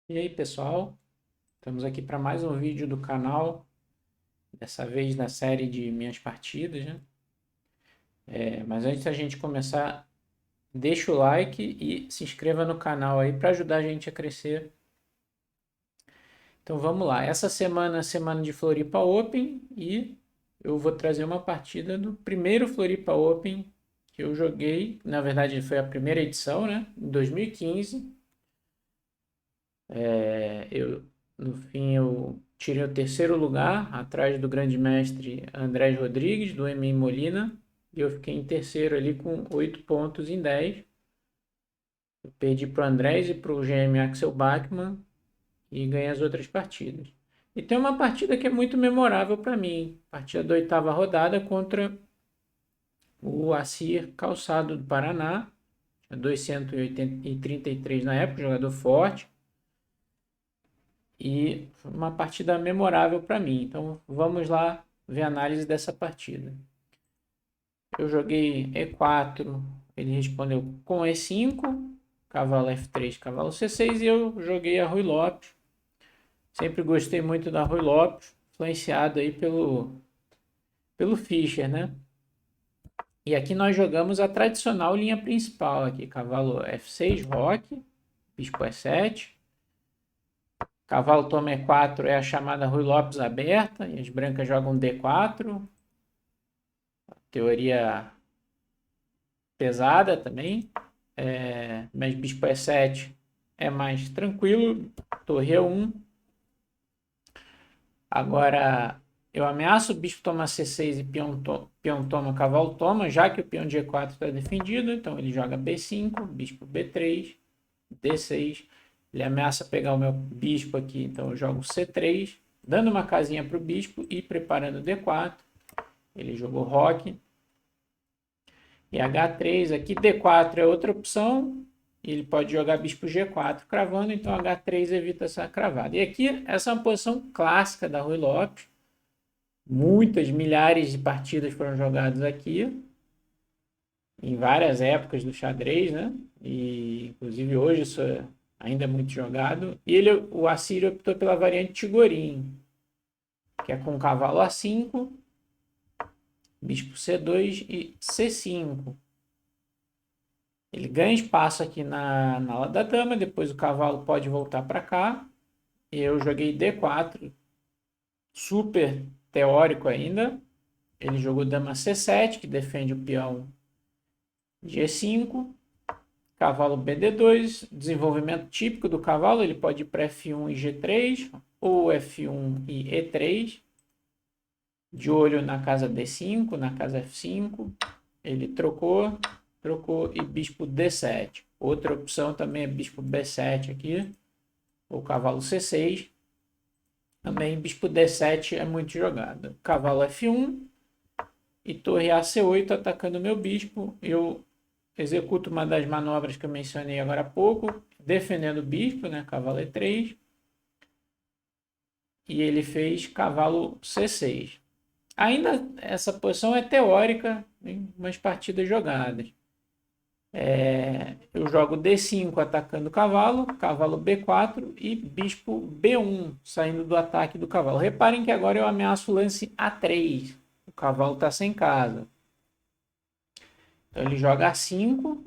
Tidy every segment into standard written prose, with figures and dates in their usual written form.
E aí, pessoal? Estamos aqui para mais um vídeo do canal, dessa vez na série de minhas partidas, né? Mas antes da gente começar, deixa o like e se inscreva no canal aí para ajudar a gente a crescer. Então vamos lá. Essa semana é a semana de Floripa Open e eu vou trazer uma partida do primeiro Floripa Open que eu joguei. Na verdade, foi a primeira edição, né? Em 2015. No fim, eu tirei o terceiro lugar, atrás do grande mestre Andrés Rodrigues, do MI Molina, e eu fiquei em terceiro ali com 8 pontos em 10. Eu perdi para o Andrés e para o GM Axel Bachmann e ganhei as outras partidas. E tem uma partida que é muito memorável para mim, partida da oitava rodada contra o Assir Calçado do Paraná, 233 na época, jogador forte. E foi uma partida memorável para mim. Então vamos lá ver a análise dessa partida. Eu joguei E4, ele respondeu com E5, cavalo F3, cavalo C6 e eu joguei a Rui Lopes. Sempre gostei muito da Rui Lopes, influenciado aí pelo Fischer, né? E aqui nós jogamos a tradicional linha principal aqui, cavalo F6, roque, bispo E7, cavalo toma E4 é a chamada Rui Lopes aberta, e as brancas jogam D4, teoria pesada também, mas bispo E7 é mais tranquilo, torre E1. Agora eu ameaço o bispo toma C6 e peão toma, cavalo toma, já que o peão de E4 está defendido, então ele joga B5, bispo B3, D6. Ele ameaça pegar o meu bispo aqui, então eu jogo C3, dando uma casinha para o bispo e preparando D4. Ele jogou roque. E H3 aqui, D4 é outra opção. Ele pode jogar bispo G4 cravando, então H3 evita essa cravada. E aqui, essa é uma posição clássica da Rui Lopes. Muitas, milhares de partidas foram jogadas aqui, em várias épocas do xadrez, né? E inclusive hoje isso ainda é muito jogado. E o Assírio optou pela variante Tigorin, que é com cavalo A5, bispo C2 e C5. Ele ganha espaço aqui na ala da dama, depois o cavalo pode voltar para cá. Eu joguei D4, super teórico ainda. Ele jogou dama C7, que defende o peão G5. Cavalo BD2, desenvolvimento típico do cavalo, ele pode ir para F1 e G3, ou F1 e E3. De olho na casa D5, na casa F5. Ele trocou e bispo D7. Outra opção também é bispo B7 aqui, ou cavalo C6. Também bispo D7 é muito jogado. Cavalo F1 e torre AC8 atacando o meu bispo. Eu executo uma das manobras que eu mencionei agora há pouco, defendendo o bispo, né? Cavalo E3. E ele fez cavalo C6. Ainda essa posição é teórica em umas partidas jogadas. Eu jogo D5 atacando o cavalo, cavalo B4 e bispo B1 saindo do ataque do cavalo. Reparem que agora eu ameaço o lance A3. O cavalo está sem casa. Então ele joga A5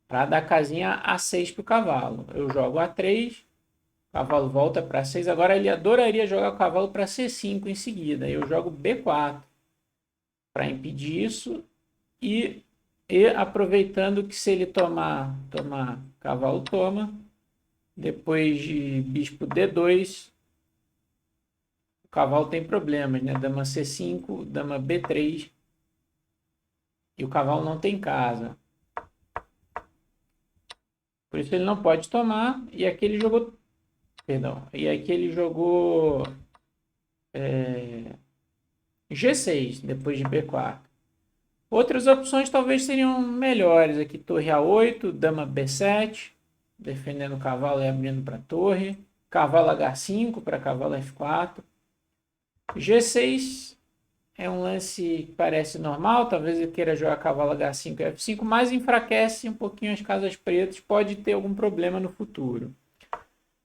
para dar casinha A6 para o cavalo. Eu jogo A3, o cavalo volta para 6. Agora ele adoraria jogar o cavalo para C5 em seguida. Eu jogo B4 para impedir isso e aproveitando que se ele tomar cavalo toma, depois de bispo D2, o cavalo tem problemas, né? Dama C5, dama B3 e o cavalo não tem casa. Por isso ele não pode tomar e aqui ele jogou, perdão, e aqui ele jogou G6 depois de B4. Outras opções talvez seriam melhores aqui, torre A8, dama B7, defendendo o cavalo e abrindo para a torre, cavalo H5 para cavalo F4. G6 é um lance que parece normal, talvez ele queira jogar cavalo H5 e F5, mas enfraquece um pouquinho as casas pretas, pode ter algum problema no futuro.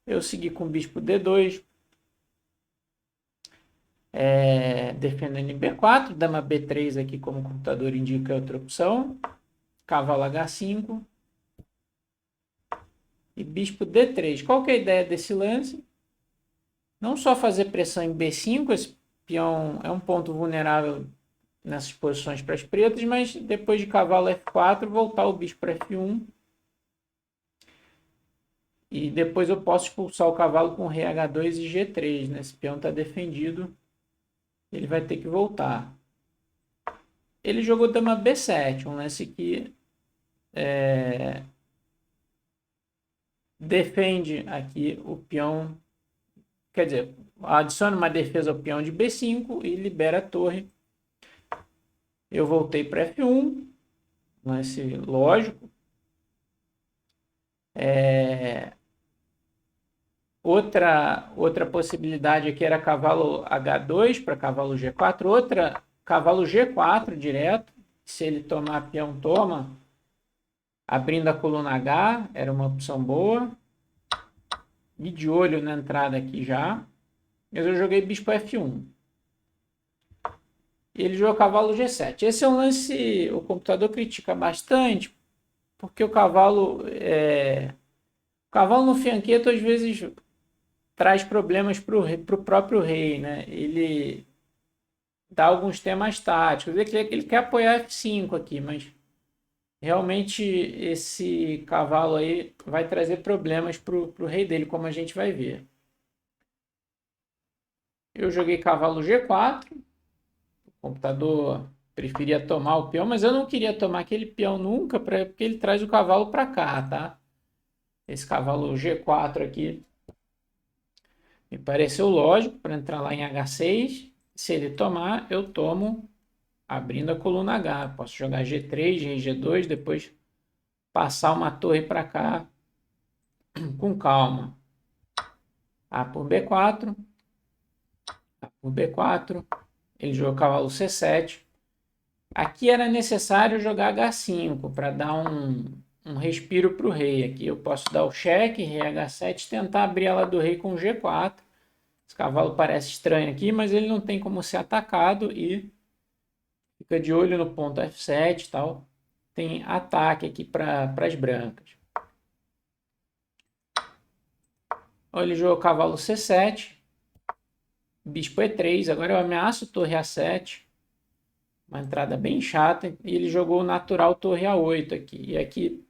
Eu segui com bispo D2, defendendo em B4, dama B3 aqui, como o computador indica, é outra opção, cavalo H5 e bispo D3. Qual que é a ideia desse lance? Não só fazer pressão em B5, esse peão é um ponto vulnerável nessas posições para as pretas, mas depois de cavalo F4, voltar o bispo para F1. E depois eu posso expulsar o cavalo com rei H2 e G3, né? Esse peão está defendido, ele vai ter que voltar. Ele jogou dama B7, um lance que defende aqui o peão, quer dizer, adiciona uma defesa ao peão de B5 e libera a torre. Eu voltei para F1, lance lógico. Outra possibilidade aqui era cavalo H2 para cavalo G4. Outra, cavalo G4 direto. Se ele tomar peão, toma. Abrindo a coluna H, era uma opção boa. E de olho na entrada aqui já. Mas eu joguei bispo F1. E ele jogou cavalo G7. Esse é um lance, o computador critica bastante, porque o cavalo no fianqueto às vezes traz problemas para o próprio rei, né? Ele dá alguns temas táticos. Ele quer apoiar F5 aqui, mas realmente esse cavalo aí vai trazer problemas para o rei dele, como a gente vai ver. Eu joguei cavalo G4. O computador preferia tomar o peão, mas eu não queria tomar aquele peão nunca, porque ele traz o cavalo para cá, tá? Esse cavalo G4 aqui me pareceu lógico para entrar lá em H6. Se ele tomar, eu tomo abrindo a coluna H. Posso jogar G3, rei G2, depois passar uma torre para cá com calma. A por B4. A por B4. Ele jogou cavalo C7. Aqui era necessário jogar H5 para dar um respiro para o rei. Aqui eu posso dar o cheque, rei H7, tentar abrir ela do rei com G4. Esse cavalo parece estranho aqui, mas ele não tem como ser atacado e fica de olho no ponto F7 e tal. Tem ataque aqui para as brancas. Ele jogou cavalo C7, bispo E3. Agora eu ameaço torre A7. Uma entrada bem chata. E ele jogou o natural torre A8 aqui. E aqui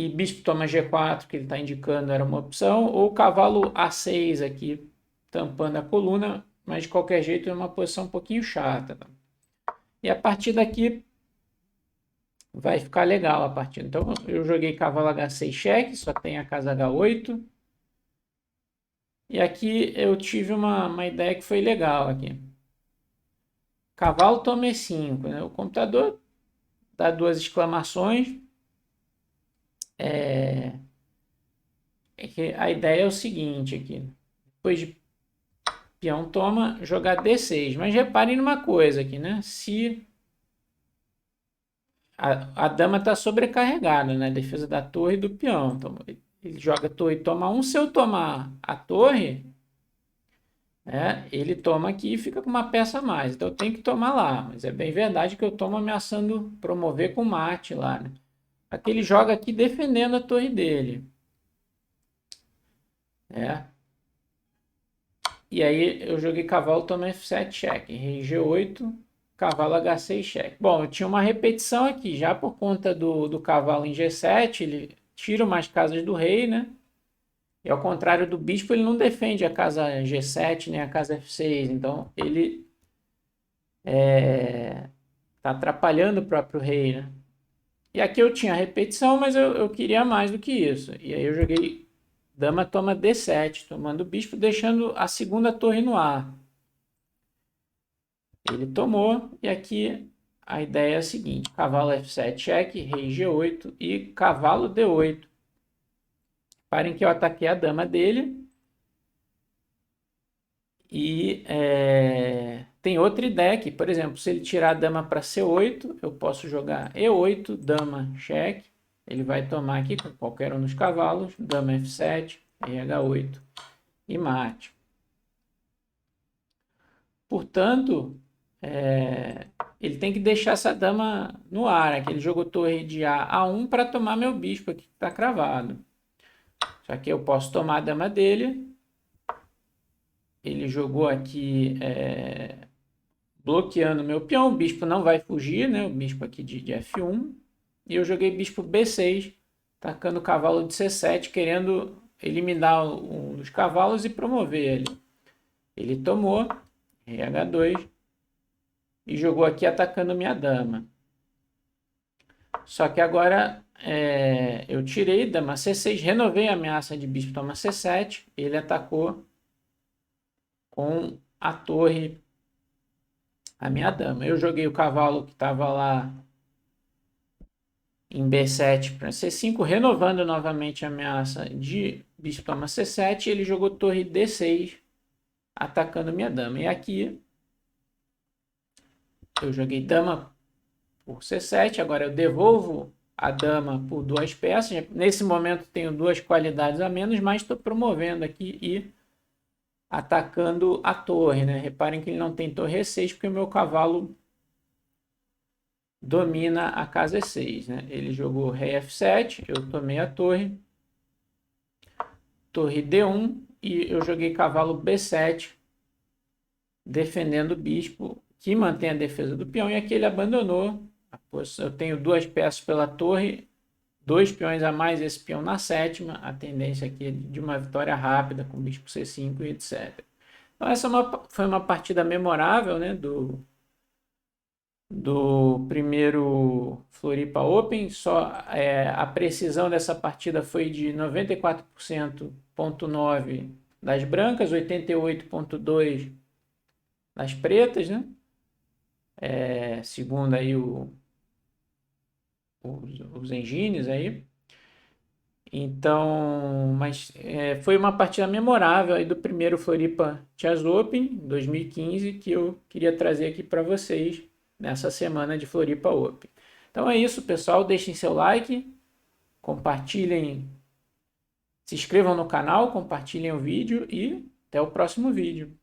bispo toma G4, que ele está indicando, era uma opção. Ou cavalo A6 aqui, tampando a coluna. Mas de qualquer jeito é uma posição um pouquinho chata. Tá? E a partir daqui vai ficar legal a partida. Então eu joguei cavalo H6 cheque, só tem a casa H8. E aqui eu tive uma ideia que foi legal aqui. Cavalo toma E5, né? O computador dá duas exclamações. A ideia é o seguinte aqui. Depois de peão toma, jogar D6. Mas reparem numa coisa aqui, né? Se a dama está sobrecarregada, né? Defesa da torre e do peão. Então, ele joga a torre e toma 1. Se eu tomar a torre, ele toma aqui e fica com uma peça a mais. Então eu tenho que tomar lá. Mas é bem verdade que eu tomo ameaçando promover com mate lá, né? Aqui ele joga aqui defendendo a torre dele. E aí eu joguei cavalo, toma F7 cheque. Rei G8, cavalo H6 cheque. Bom, eu tinha uma repetição aqui. Já por conta do cavalo em G7, ele tira umas casas do rei, né? E ao contrário do bispo, ele não defende a casa G7 nem a casa F6. Então, ele está atrapalhando o próprio rei, né? E aqui eu tinha repetição, mas eu queria mais do que isso. E aí eu joguei dama toma D7, tomando o bispo, deixando a segunda torre no ar. Ele tomou, e aqui a ideia é a seguinte: cavalo F7 cheque, rei G8 e cavalo D8. Reparem que eu ataquei a dama dele. E tem outra ideia aqui. Por exemplo, se ele tirar a dama para C8, eu posso jogar E8, dama cheque. ele vai tomar aqui com qualquer um dos cavalos, dama F7, RH8 e mate. Portanto, ele tem que deixar essa dama no ar. Aqui ele jogou torre de A1 para tomar meu bispo aqui que está cravado. Só que eu posso tomar a dama dele. Ele jogou aqui bloqueando meu peão. O bispo não vai fugir, né? O bispo aqui de F1. E eu joguei bispo B6, tacando o cavalo de C7, querendo eliminar um dos cavalos e promover ele. Ele tomou, rei H2, e jogou aqui atacando minha dama. Só que agora eu tirei dama C6, renovei a ameaça de bispo toma C7, ele atacou com a torre a minha dama. Eu joguei o cavalo que estava lá em B7 para C5, renovando novamente a ameaça de bispo toma C7, e ele jogou torre D6, atacando minha dama. E aqui eu joguei dama por C7, agora eu devolvo a dama por 2 peças. Nesse momento tenho 2 qualidades a menos, mas estou promovendo aqui e atacando a torre, né? Reparem que ele não tem torre E6, porque o meu cavalo domina a casa E6, né? Ele jogou rei F7, eu tomei a torre, torre D1, e eu joguei cavalo B7, defendendo o bispo, que mantém a defesa do peão, e aqui ele abandonou a posição. Eu tenho 2 peças pela torre, 2 peões a mais, esse peão na sétima, a tendência aqui é de uma vitória rápida com bispo C5 e etc. Então essa foi uma partida memorável, né, do primeiro Floripa Open. Só a precisão dessa partida foi de 94,9% das brancas, 88,2% das pretas, né? Segundo aí os engines aí. Então, mas foi uma partida memorável aí do primeiro Floripa Chess Open 2015 que eu queria trazer aqui para vocês nessa semana de Floripa Open. Então é isso, pessoal. Deixem seu like, compartilhem, se inscrevam no canal, compartilhem o vídeo e até o próximo vídeo.